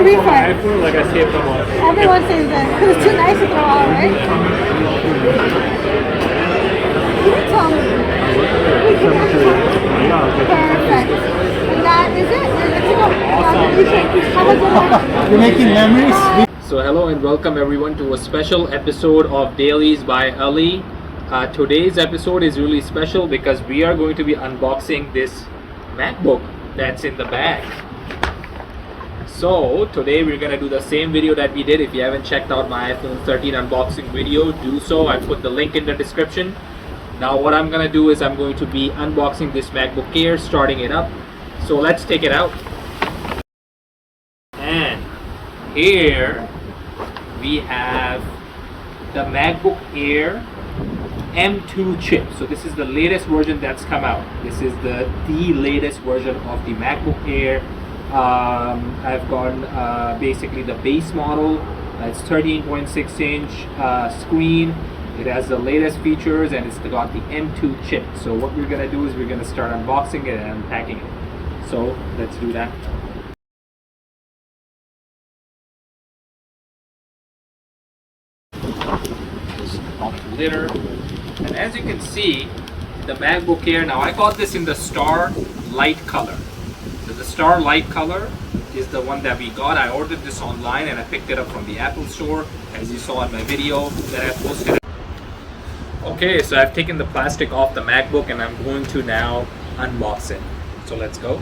refund. iPhone, like I saved them all. Everyone says that because it's too nice to throw out, right? You didn't tell me. Perfect. And that is it. You're good to go. Awesome. Thank you so Have a good one. You're making memories? So hello and welcome everyone to a special episode of Dailies by Ali. Today's episode is really special because we are going to be unboxing this MacBook that's in the bag. So today we're going to do the same video that we did. If you haven't checked out my iPhone 13 unboxing video, do so. I put the link in the description. Now what I'm going to do is I'm going to be unboxing this MacBook Air, starting it up. So let's take it out. And here we have the MacBook Air M2 chip. So this is the latest version that's come out. This is the latest version of the MacBook Air. I've gone basically the base model. It's 13.6 inch screen. It has the latest features and it's got the M2 chip. So what we're gonna do is we're gonna start unboxing it and unpacking it. So let's do that. Just pop the litter. And as you can see, the MacBook Air, now I got this in the Star Light color. So the Star Light color is the one that we got. I ordered this online and I picked it up from the Apple store, as you saw in my video that I posted. Okay, so I've taken the plastic off the MacBook and I'm going to now unbox it. So let's go.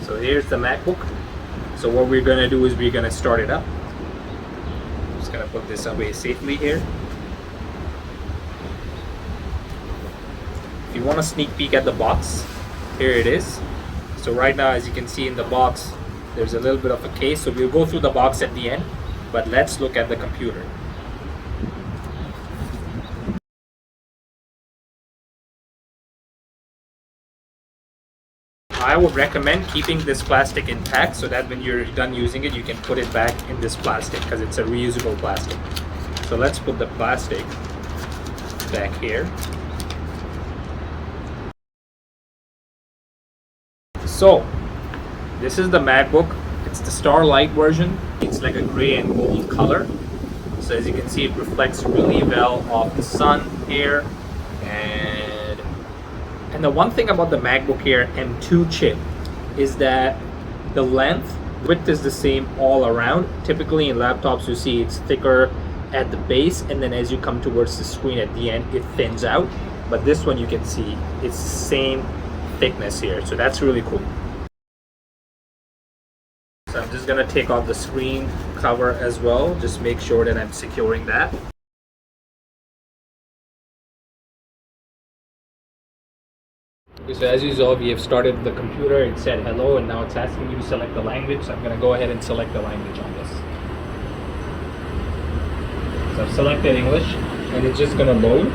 So here's the MacBook. So what we're gonna do is we're gonna start it up. Just gonna put this away safely here. If you want a sneak peek at the box, here it is. So right now, as you can see in the box, there's a little bit of a case. So we'll go through the box at the end, but let's look at the computer. I would recommend keeping this plastic intact so that when you're done using it, you can put it back in this plastic because it's a reusable plastic. So let's put the plastic back here. So this is the MacBook. It's the Starlight version. It's like a gray and gold color. So as you can see, it reflects really well off the sun here. And the one thing about the MacBook Air M2 chip is that the width is the same all around. Typically in laptops you see it's thicker at the base, and then as you come towards the screen at the end it thins out. But this one you can see it's the same thickness here, so that's really cool. So I'm just gonna take off the screen cover as well, just make sure that I'm securing that. Okay, so as you saw, we have started the computer. It said hello and now it's asking me to select the language, so I'm gonna go ahead and select the language on this. So I've selected English and it's just gonna load.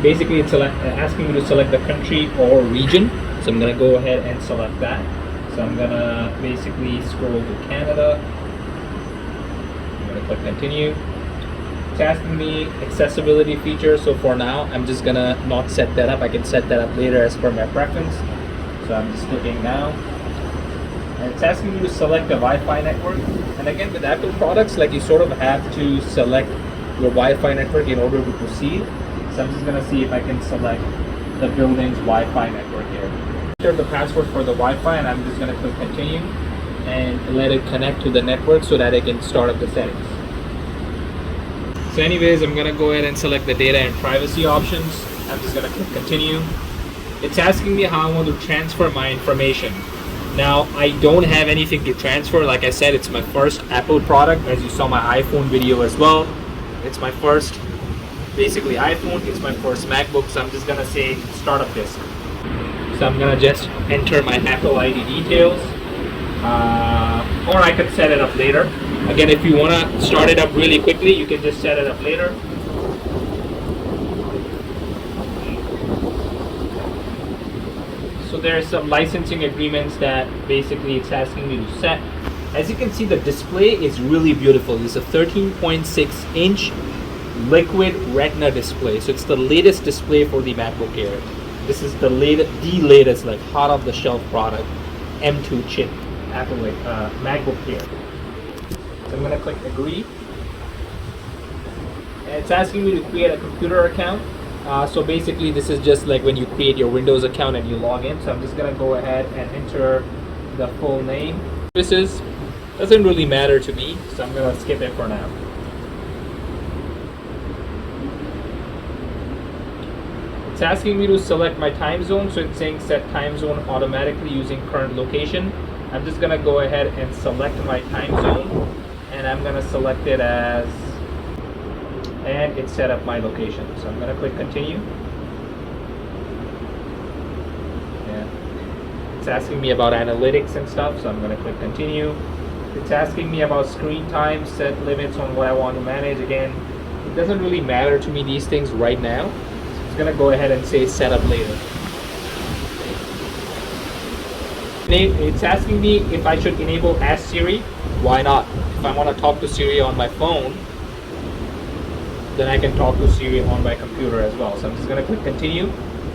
Basically it's asking me to select the country or region, so I'm gonna go ahead and select that. So I'm gonna basically scroll to Canada. I'm gonna click continue. It's asking me accessibility features, so for now I'm just gonna not set that up. I can set that up later as per my preference. So I'm just clicking now. And it's asking me to select a Wi-Fi network. And again, with Apple products, like you sort of have to select your Wi-Fi network in order to proceed. So I'm just gonna see if I can select the building's Wi-Fi network here. Enter the password for the Wi-Fi and I'm just gonna click continue and let it connect to the network so that I can start up the settings. So anyways, I'm gonna go ahead and select the data and privacy options. I'm just gonna click continue. It's asking me how I want to transfer my information. Now, I don't have anything to transfer. Like I said, it's my first Apple product, as you saw my iPhone video as well. It's my first, basically iPhone, it's my first MacBook, so I'm just gonna say startup disk. So I'm gonna just enter my Apple ID details, or I could set it up later. Again, if you want to start it up really quickly, you can just set it up later. So there are some licensing agreements that basically it's asking me to set. As you can see, the display is really beautiful. It's a 13.6 inch liquid retina display. So it's the latest display for the MacBook Air. This is the latest, like hot off the shelf product, M2 chip, MacBook Air. So I'm gonna click agree. And it's asking me to create a computer account. So basically this is just like when you create your Windows account and you log in. So I'm just gonna go ahead and enter the full name. This doesn't really matter to me, so I'm gonna skip it for now. It's asking me to select my time zone, so it's saying set time zone automatically using current location. I'm just gonna go ahead and select my time zone, and I'm gonna select it as, and it set up my location. So I'm gonna click continue. Yeah. It's asking me about analytics and stuff, so I'm gonna click continue. It's asking me about screen time, set limits on what I want to manage. Again, it doesn't really matter to me these things right now. So it's gonna go ahead and say set up later. It's asking me if I should enable Ask Siri. Why not? If I want to talk to Siri on my phone, then I can talk to Siri on my computer as well. So I'm just gonna click continue.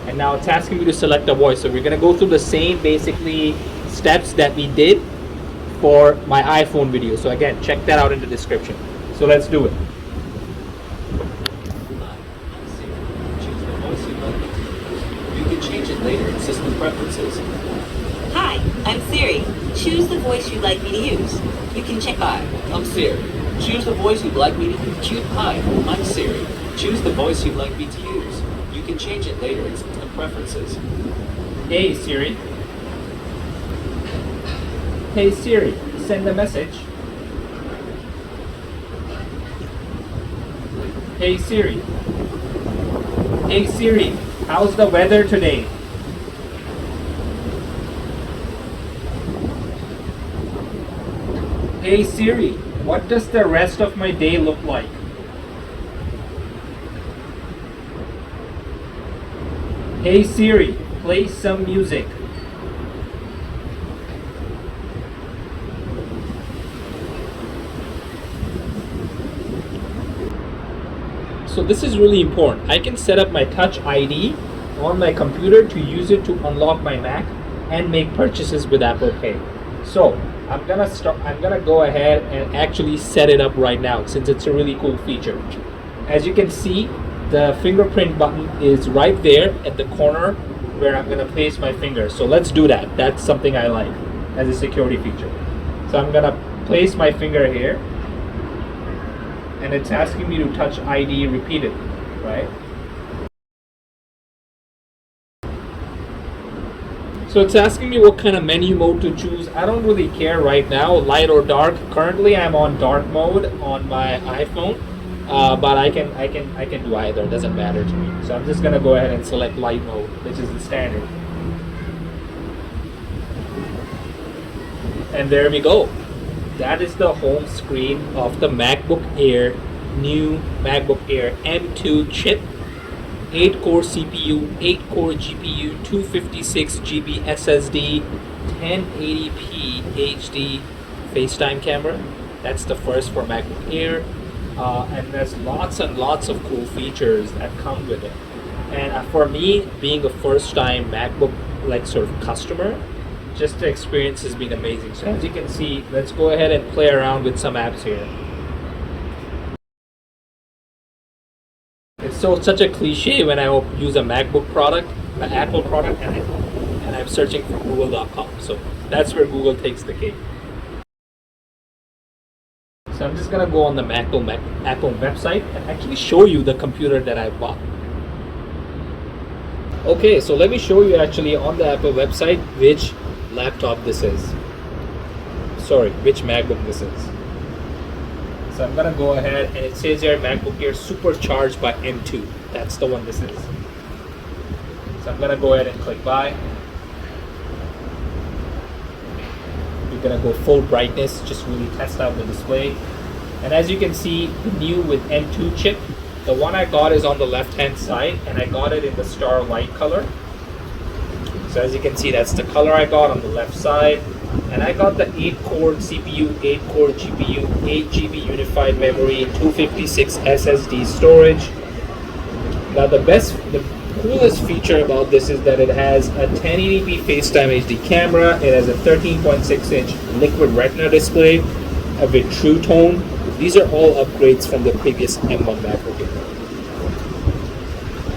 And now it's asking me to select a voice. So we're gonna go through the same basically steps that we did for my iPhone video. So again, check that out in the description. So let's do it. Choose the voice you like. You can change it later in system preferences. Hi, I'm Siri. Choose the voice you'd like me to use. You can check. Hi, I'm Siri. Choose the voice you'd like me to use. Hi, I'm Siri. Choose the voice you'd like me to use. You can change it later in system preferences. Hey Siri. Hey Siri, send a message. Hey Siri. Hey Siri, how's the weather today? Hey Siri, what does the rest of my day look like? Hey Siri, play some music. So this is really important. I can set up my Touch ID on my computer to use it to unlock my Mac and make purchases with Apple Pay. So I'm gonna go ahead and actually set it up right now since it's a really cool feature. As you can see, the fingerprint button is right there at the corner where I'm gonna place my finger. So let's do that. That's something I like as a security feature. So I'm gonna place my finger here, and it's asking me to touch ID repeatedly, right? So it's asking me what kind of menu mode to choose. I don't really care right now, light or dark. Currently I'm on dark mode on my iPhone, but I can do either. It doesn't matter to me. So I'm just gonna go ahead and select light mode, which is the standard. And there we go. That is the home screen of the MacBook Air, new MacBook Air M2 chip, 8-core CPU, 8-core GPU, 256 GB SSD, 1080p HD FaceTime camera. That's the first for MacBook Air, and there's lots and lots of cool features that come with it. And for me, being a first-time MacBook sort of customer, just the experience has been amazing. So as you can see, let's go ahead and play around with some apps here. It's such a cliche when I use a MacBook product, an Apple product, and I'm searching for Google.com. So that's where Google takes the cake. So I'm just gonna go on the Apple website and actually show you the computer that I bought. Okay, so let me show you actually on the Apple website which laptop this is. Sorry, which MacBook this is. So I'm gonna go ahead, and it says here MacBook Air supercharged by M2. That's the one this is. So I'm gonna go ahead and click buy. We're gonna go full brightness, just really test out the display. And as you can see, the new with M2 chip, the one I got is on the left hand side, and I got it in the star light color. So as you can see, that's the color I got on the left side. And I got the 8-core CPU, 8-core GPU, 8 GB unified memory, 256 SSD storage. Now the coolest feature about this is that it has a 1080p FaceTime HD camera. It has a 13.6-inch liquid retina display with True Tone. These are all upgrades from the previous M1 MacBook Air.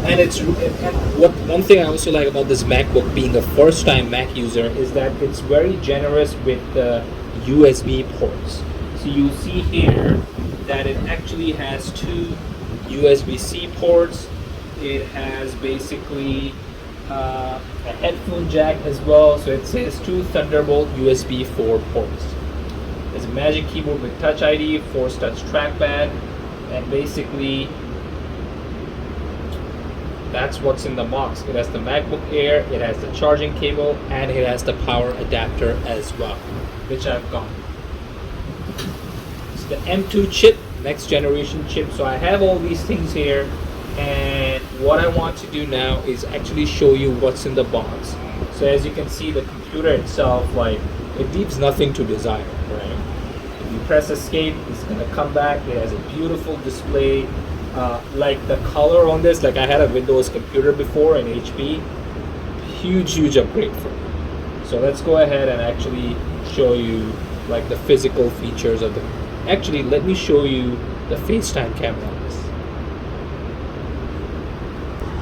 And one thing I also like about this MacBook, being a first-time Mac user, is that it's very generous with the USB ports. So you'll see here that it actually has two USB-C ports. It has basically a headphone jack as well. So it says two Thunderbolt USB 4 ports. There's a Magic Keyboard with Touch ID, Force Touch trackpad, and basically that's what's in the box. It has the MacBook Air, it has the charging cable, and it has the power adapter as well, which I've got. It's the M2 chip, next generation chip. So I have all these things here, and what I want to do now is actually show you what's in the box. So as you can see, the computer itself, like, it leaves nothing to desire, right? If you press escape, it's gonna come back. It has a beautiful display. Like the color on this, like I had a Windows computer before in HP, huge upgrade for me. So let's go ahead and actually show you like the physical features of the, actually let me show you the FaceTime camera on this.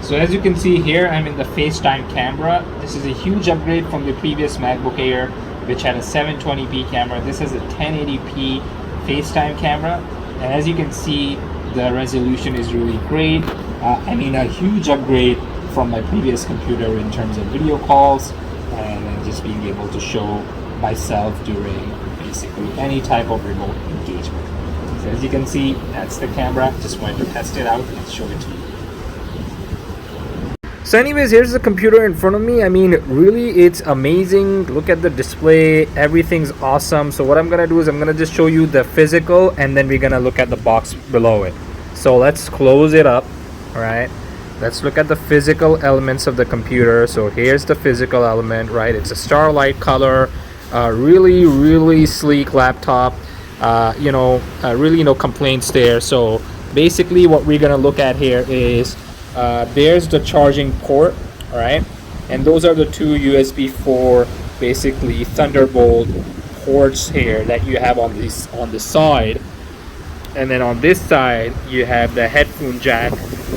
So as you can see here, I'm in the FaceTime camera. This is a huge upgrade from the previous MacBook Air, which had a 720p camera. This is a 1080p FaceTime camera, and as you can see, the resolution is really great. I mean, a huge upgrade from my previous computer in terms of video calls and just being able to show myself during basically any type of remote engagement. So as you can see, that's the camera. Just wanted to test it out and show it to you. So anyways, here's the computer in front of me. I mean, really, it's amazing. Look at the display. Everything's awesome. So what I'm going to do is I'm going to just show you the physical, and then we're going to look at the box below it. So let's close it up. All right. Let's look at the physical elements of the computer. So here's the physical element, right? It's a starlight color. Really sleek laptop. Really no complaints there. So basically what we're going to look at here is there's the charging port, all right, and those are the two USB 4 basically Thunderbolt ports here that you have on the side, and then on this side you have the headphone jack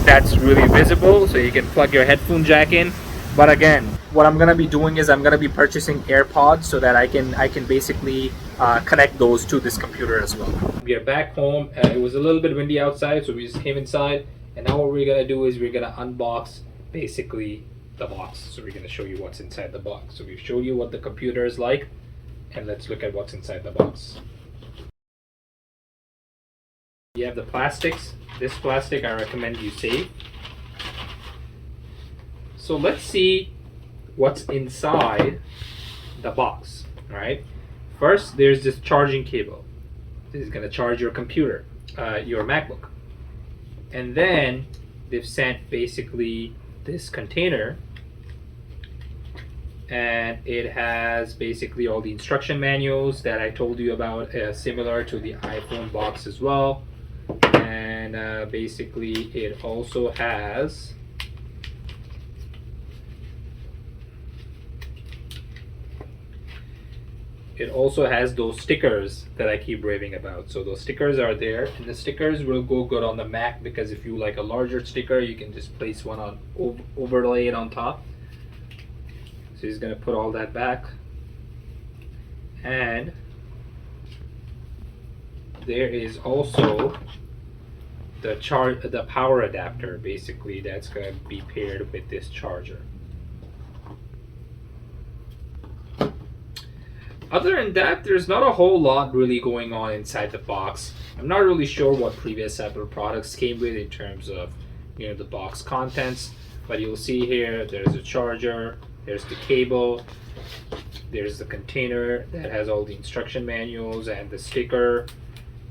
that's really visible, so you can plug your headphone jack in. But again, what I'm gonna be doing is I'm gonna be purchasing AirPods so that I can basically connect those to this computer as well. We are back home. It was a little bit windy outside, so we just came inside. And now what we're gonna do is we're gonna unbox basically the box. So we're gonna show you what's inside the box. So we've showed you what the computer is like, and let's look at what's inside the box. You have the plastics. This plastic I recommend you save. So let's see what's inside the box. All right. First, there's this charging cable. This is gonna charge your computer, your MacBook. And then they've sent basically this container, and it has basically all the instruction manuals that I told you about, similar to the iPhone box as well. And basically it also has those stickers that I keep raving about. So those stickers are there, and the stickers will go good on the Mac, because if you like a larger sticker, you can just place one on, overlay it on top. So he's gonna put all that back, and there is also the power adapter, basically, that's gonna be paired with this charger. Other than that, there's not a whole lot really going on inside the box. I'm not really sure what previous Apple products came with in terms of, the box contents, but you'll see here there's a charger, there's the cable, there's the container that has all the instruction manuals and the sticker,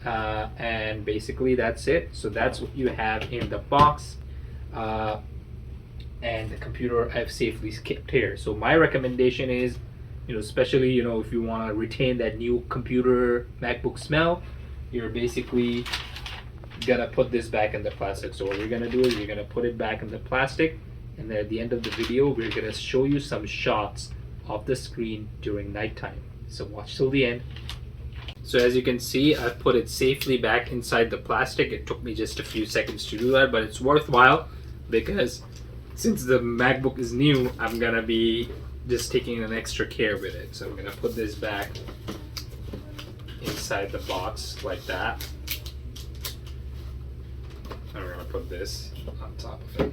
and basically that's it. So that's what you have in the box, and the computer I've safely kept here. So my recommendation is, especially, if you want to retain that new computer MacBook smell, you're basically gonna put this back in the plastic. So what you're gonna do is you're gonna put it back in the plastic, And then at the end of the video, we're gonna show you some shots of the screen during nighttime. So watch till the end. So as you can see, I've put it safely back inside the plastic. It took me just a few seconds to do that, but it's worthwhile because since the MacBook is new, I'm gonna be just taking an extra care with it. So I'm gonna put this back inside the box like that. And we're gonna put this on top of it.